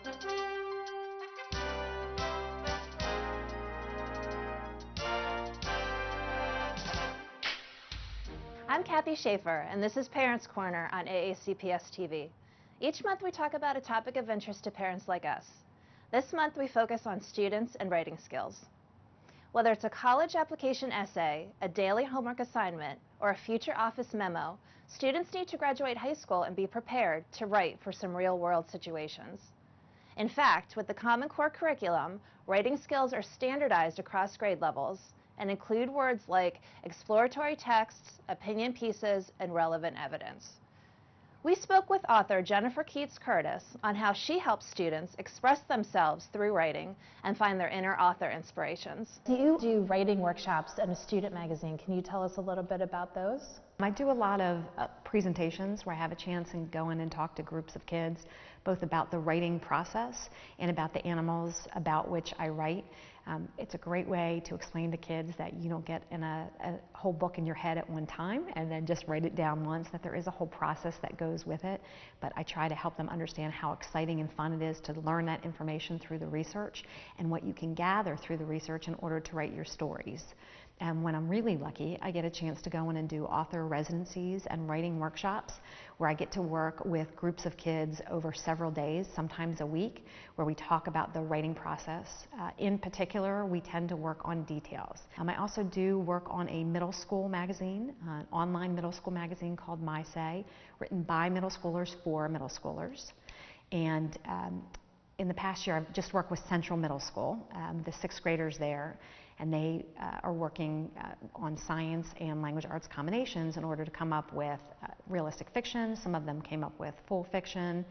I'm Kathy Schaefer, and this is Parents Corner on AACPS TV. Each month we talk about a topic of interest to parents like us. This month we focus on students and writing skills. Whether it's a college application essay, a daily homework assignment, or a future office memo, students need to graduate high school and be prepared to write for some real-world situations. In fact, with the Common Core curriculum, writing skills are standardized across grade levels and include words like exploratory texts, opinion pieces, and relevant evidence. We spoke with author Jennifer Keats Curtis on how she helps students express themselves through writing and find their inner author inspirations. You do writing workshops in a student magazine. Can you tell us a little bit about those? I do a lot of presentations where I have a chance to go in and talk to groups of kids, both about the writing process and about the animals about which I write. It's a great way to explain to kids that you don't get in a whole book in your head at one time and then just write it down once, that there is a whole process that goes with it. But I try to help them understand how exciting and fun it is to learn that information through the research and what you can gather through the research in order to write your stories. And when I'm really lucky, I get a chance to go in and do author residencies and writing workshops where I get to work with groups of kids over several days, sometimes a week, where we talk about the writing process. In particular, we tend to work on details. I also do work on a middle school magazine, an online middle school magazine called My Say, written by middle schoolers for middle schoolers. And in the past year, I've just worked with Central Middle School, the sixth graders there, and they are working on science and language arts combinations in order to come up with realistic fiction. Some of them came up with full fiction,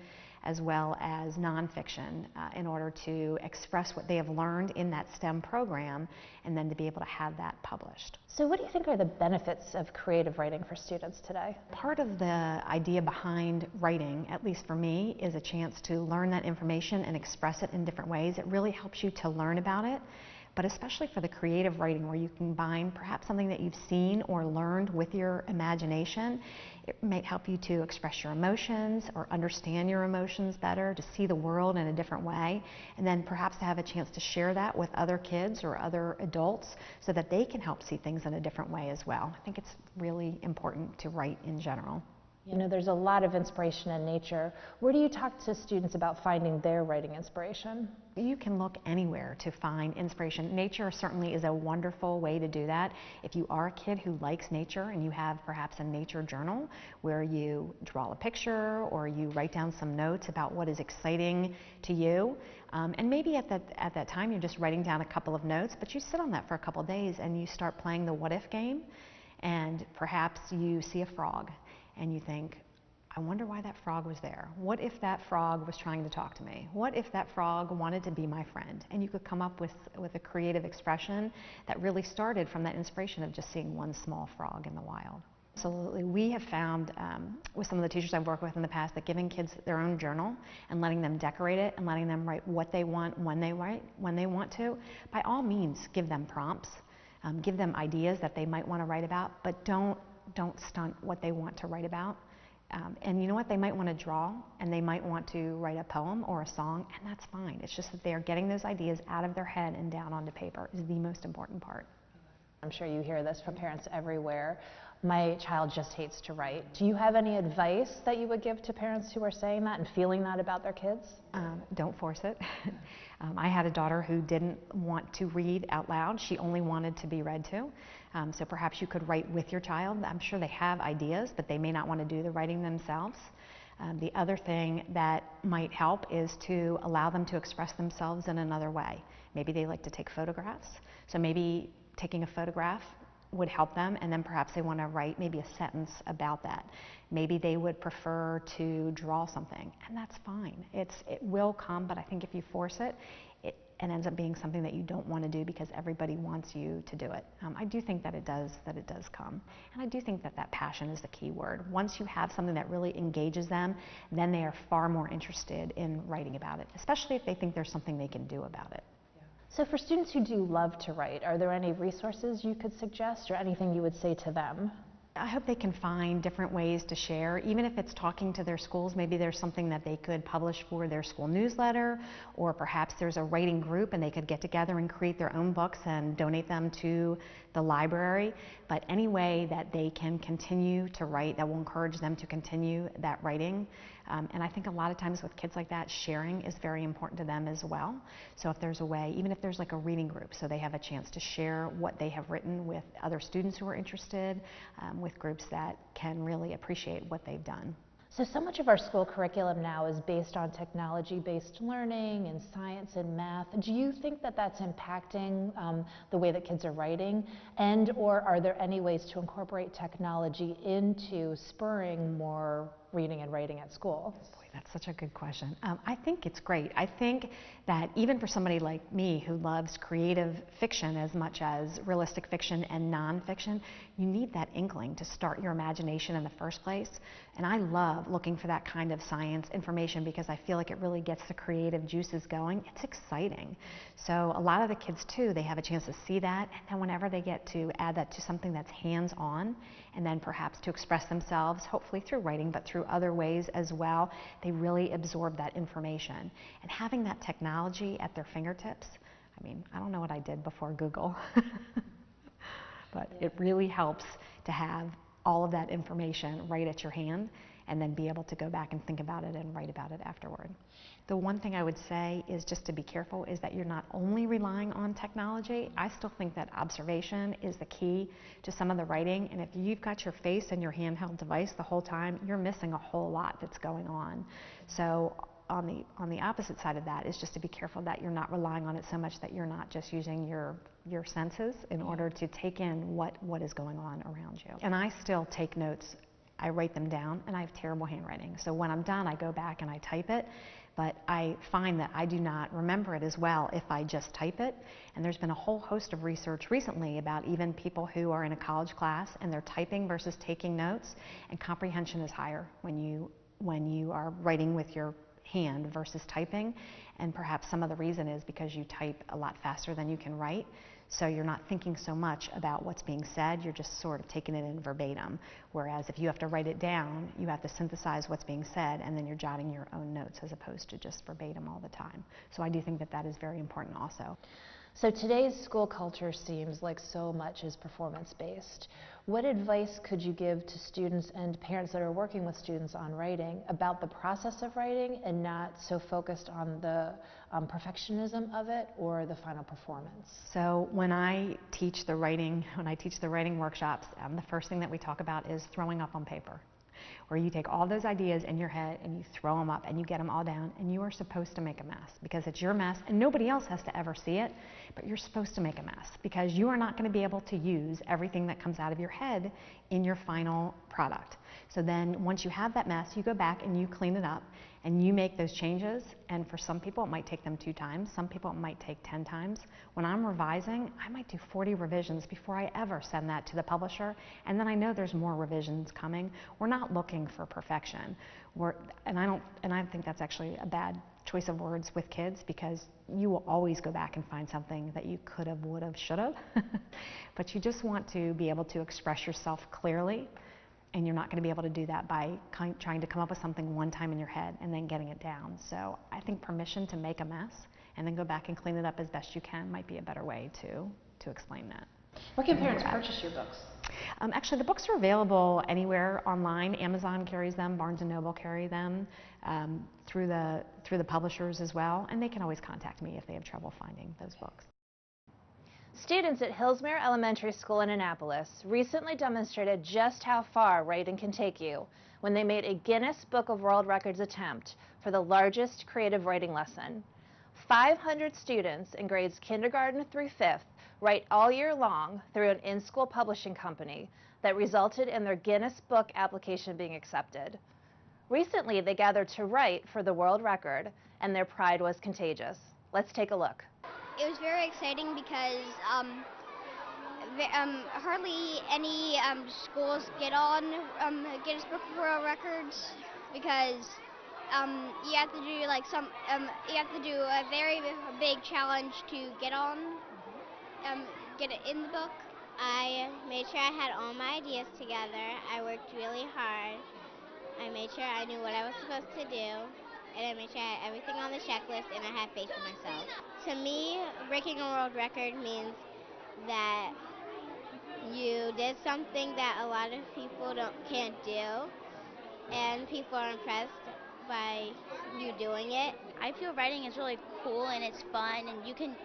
as well as nonfiction, in order to express what they have learned in that STEM program and then to be able to have that published. So what do you think are the benefits of creative writing for students today? Part of the idea behind writing, at least for me, is a chance to learn that information and express it in different ways. It really helps you to learn about it. But especially for the creative writing, where you combine perhaps something that you've seen or learned with your imagination, it might help you to express your emotions or understand your emotions better, to see the world in a different way, and then perhaps to have a chance to share that with other kids or other adults so that they can help see things in a different way as well. I think it's really important to write in general. You know, there's a lot of inspiration in nature. Where do you talk to students about finding their writing inspiration? You can look anywhere to find inspiration. Nature certainly is a wonderful way to do that. If you are a kid who likes nature and you have perhaps a nature journal where you draw a picture or you write down some notes about what is exciting to you, and maybe at that time you're just writing down a couple of notes, but you sit on that for a couple of days and you start playing the what if game, and perhaps you see a frog and you think, I wonder why that frog was there. What if that frog was trying to talk to me? What if that frog wanted to be my friend? And you could come up with a creative expression that really started from that inspiration of just seeing one small frog in the wild. Absolutely. We have found with some of the teachers I've worked with in the past that giving kids their own journal and letting them decorate it and letting them write what they want when they want to, by all means give them prompts, give them ideas that they might want to write about, but don't stunt what they want to write about. And you know what? They might want to draw and they might want to write a poem or a song, and that's fine. It's just that they are getting those ideas out of their head and down onto paper is the most important part. I'm sure you hear this from parents everywhere. My child just hates to write. Do you have any advice that you would give to parents who are saying that and feeling that about their kids? Don't force it. I had a daughter who didn't want to read out loud. She only wanted to be read to. So perhaps you could write with your child. I'm sure they have ideas, but they may not want to do the writing themselves. The other thing that might help is to allow them to express themselves in another way. Maybe they like to take photographs. So maybe taking a photograph would help them, and then perhaps they want to write maybe a sentence about that. Maybe they would prefer to draw something, and that's fine. It will come, but I think if you force it, it ends up being something that you don't want to do because everybody wants you to do it. I do think that it does come, and I do think that passion is the key word. Once you have something that really engages them, then they are far more interested in writing about it, especially if they think there's something they can do about it. So for students who do love to write, are there any resources you could suggest or anything you would say to them? I hope they can find different ways to share, even if it's talking to their schools. Maybe there's something that they could publish for their school newsletter, or perhaps there's a writing group and they could get together and create their own books and donate them to the library. But any way that they can continue to write that will encourage them to continue that writing. And I think a lot of times with kids like that, sharing is very important to them as well. So if there's a way, even if there's like a reading group, so they have a chance to share what they have written with other students who are interested, with groups that can really appreciate what they've done. So much of our school curriculum now is based on technology-based learning and science and math. Do you think that that's impacting the way that kids are writing? And or are there any ways to incorporate technology into spurring more reading and writing at school? Boy, that's such a good question. I think it's great. I think that even for somebody like me who loves creative fiction as much as realistic fiction and nonfiction, you need that inkling to start your imagination in the first place. And I love looking for that kind of science information because I feel like it really gets the creative juices going. It's exciting. So a lot of the kids too, they have a chance to see that, and then whenever they get to add that to something that's hands-on, and then perhaps to express themselves, hopefully through writing, but through other ways as well, they really absorb that information. And having that technology at their fingertips, I mean, I don't know what I did before Google, but it really helps to have all of that information right at your hand and then be able to go back and think about it and write about it afterward. The one thing I would say is just to be careful is that you're not only relying on technology. I still think that observation is the key to some of the writing, and if you've got your face in your handheld device the whole time, you're missing a whole lot that's going on. So on the opposite side of that is just to be careful that you're not relying on it so much that you're not just using your senses in order to take in what is going on around you. And I still take notes. I write them down, and I have terrible handwriting. So when I'm done, I go back and I type it, but I find that I do not remember it as well if I just type it. And there's been a whole host of research recently about even people who are in a college class and they're typing versus taking notes, and comprehension is higher when you are writing with your hand versus typing. And perhaps some of the reason is because you type a lot faster than you can write. So you're not thinking so much about what's being said, you're just sort of taking it in verbatim. Whereas if you have to write it down, you have to synthesize what's being said, and then you're jotting your own notes as opposed to just verbatim all the time. So I do think that that is very important also. So today's school culture seems like so much is performance-based. What advice could you give to students and parents that are working with students on writing about the process of writing and not so focused on the perfectionism of it or the final performance? So when I teach the writing workshops, the first thing that we talk about is throwing up on paper, where you take all those ideas in your head and you throw them up and you get them all down, and you are supposed to make a mess because it's your mess and nobody else has to ever see it, but you're supposed to make a mess because you are not going to be able to use everything that comes out of your head in your final product. So then once you have that mess, you go back and you clean it up and you make those changes, and for some people it might take them 2 times, some people it might take 10 times. When I'm revising, I might do 40 revisions before I ever send that to the publisher, and then I know there's more revisions coming. We're not looking for perfection. And I think that's actually a bad choice of words with kids, because you will always go back and find something that you could have, would have, should have. But you just want to be able to express yourself clearly. And you're not going to be able to do that by trying to come up with something one time in your head and then getting it down. So I think permission to make a mess and then go back and clean it up as best you can might be a better way to explain that. Where can parents purchase your books? Actually, the books are available anywhere online. Amazon carries them, Barnes & Noble carry them, through the publishers as well. And they can always contact me if they have trouble finding those books. Students at Hillsmere Elementary School in Annapolis recently demonstrated just how far writing can take you when they made a Guinness Book of World Records attempt for the largest creative writing lesson. 500 students in grades kindergarten through 5th write all year long through an in-school publishing company that resulted in their Guinness Book application being accepted. Recently, they gathered to write for the world record, and their pride was contagious. Let's take a look. It was very exciting because hardly any schools get on Guinness Book of World Records, because you have to do you have to do a very big challenge to get on, get it in the book. I made sure I had all my ideas together. I worked really hard. I made sure I knew what I was supposed to do. And I made sure I had everything on the checklist and I had faith in myself. To me, breaking a world record means that you did something that a lot of people can't do, and people are impressed by you doing it. I feel writing is really cool and it's fun and you can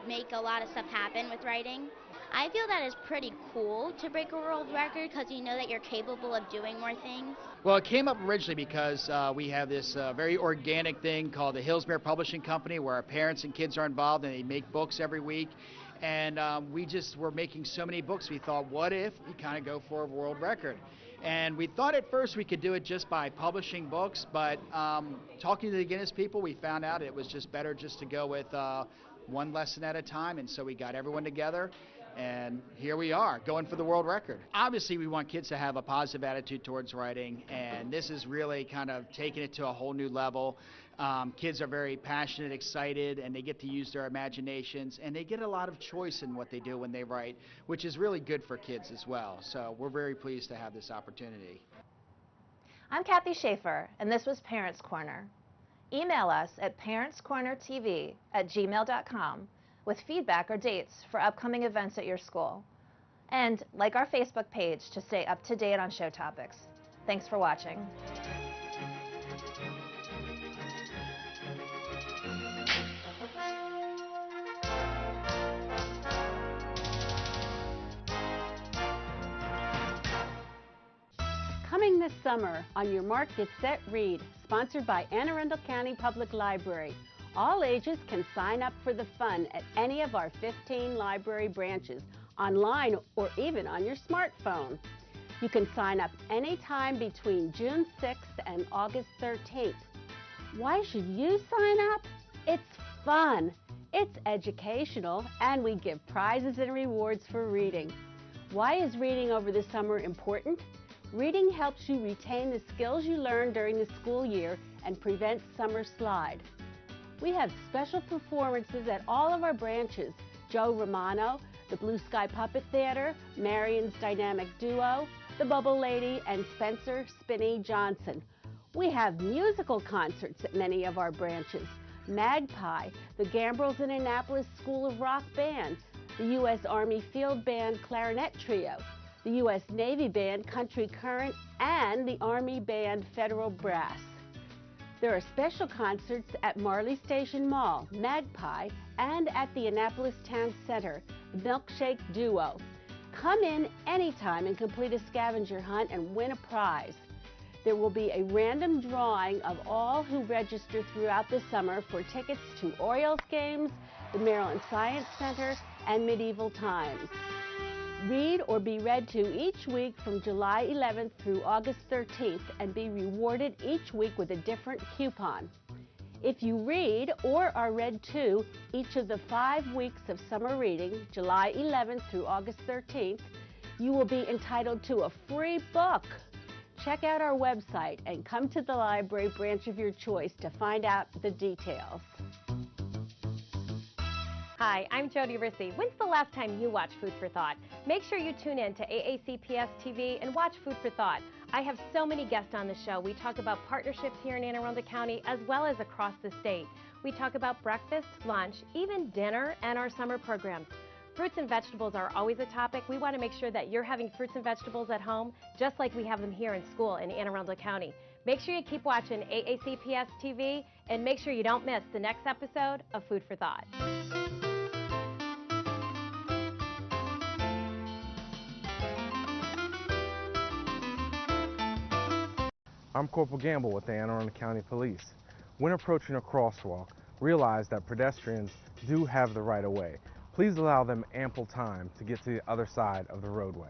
make a lot of stuff happen with writing. I feel that it's pretty cool to break a world record because you know that you're capable of doing more things. Well, it came up originally because we have this very organic thing called the Hillsborough Publishing Company where our parents and kids are involved and they make books every week. And we just were making so many books, we thought, what if we kind of go for a world record? And we thought at first we could do it just by publishing books, but talking to the Guinness people, we found out it was just better just to go with one lesson at a time. And so we got everyone together. And here we are, going for the world record. Obviously, we want kids to have a positive attitude towards writing, and this is really kind of taking it to a whole new level. Kids are very passionate, excited, and they get to use their imaginations, and they get a lot of choice in what they do when they write, which is really good for kids as well. So we're very pleased to have this opportunity. I'm Kathy Schaefer, and this was Parents Corner. Email us at parentscornertv@gmail.com with feedback or dates for upcoming events at your school. And like our Facebook page to stay up to date on show topics. Thanks for watching. Coming this summer on Your Mark, Get Set, Read, sponsored by Anne Arundel County Public Library. All ages can sign up for the fun at any of our 15 library branches, online or even on your smartphone. You can sign up anytime between June 6th and August 13th. Why should you sign up? It's fun, it's educational, and we give prizes and rewards for reading. Why is reading over the summer important? Reading helps you retain the skills you learned during the school year and prevents summer slide. We have special performances at all of our branches. Joe Romano, the Blue Sky Puppet Theater, Marion's Dynamic Duo, the Bubble Lady, and Spencer Spinney Johnson. We have musical concerts at many of our branches. Magpie, the Gambrels and Annapolis School of Rock Band, the U.S. Army Field Band Clarinet Trio, the U.S. Navy Band Country Current, and the Army Band Federal Brass. There are special concerts at Marley Station Mall, Magpie, and at the Annapolis Town Center, the Milkshake Duo. Come in anytime and complete a scavenger hunt and win a prize. There will be a random drawing of all who register throughout the summer for tickets to Orioles games, the Maryland Science Center, and Medieval Times. Read or be read to each week from July 11th through August 13th and be rewarded each week with a different coupon. If you read or are read to each of the 5 weeks of summer reading, July 11th through August 13th, you will be entitled to a free book. Check out our website and come to the library branch of your choice to find out the details. Hi, I'm Jody Rissy. When's the last time you watched Food for Thought? Make sure you tune in to AACPS TV and watch Food for Thought. I have so many guests on the show. We talk about partnerships here in Anne Arundel County as well as across the state. We talk about breakfast, lunch, even dinner, and our summer programs. Fruits and vegetables are always a topic. We want to make sure that you're having fruits and vegetables at home just like we have them here in school in Anne Arundel County. Make sure you keep watching AACPS TV and make sure you don't miss the next episode of Food for Thought. I'm Corporal Gamble with the Anne Arundel County Police. When approaching a crosswalk, realize that pedestrians do have the right of way. Please allow them ample time to get to the other side of the roadway.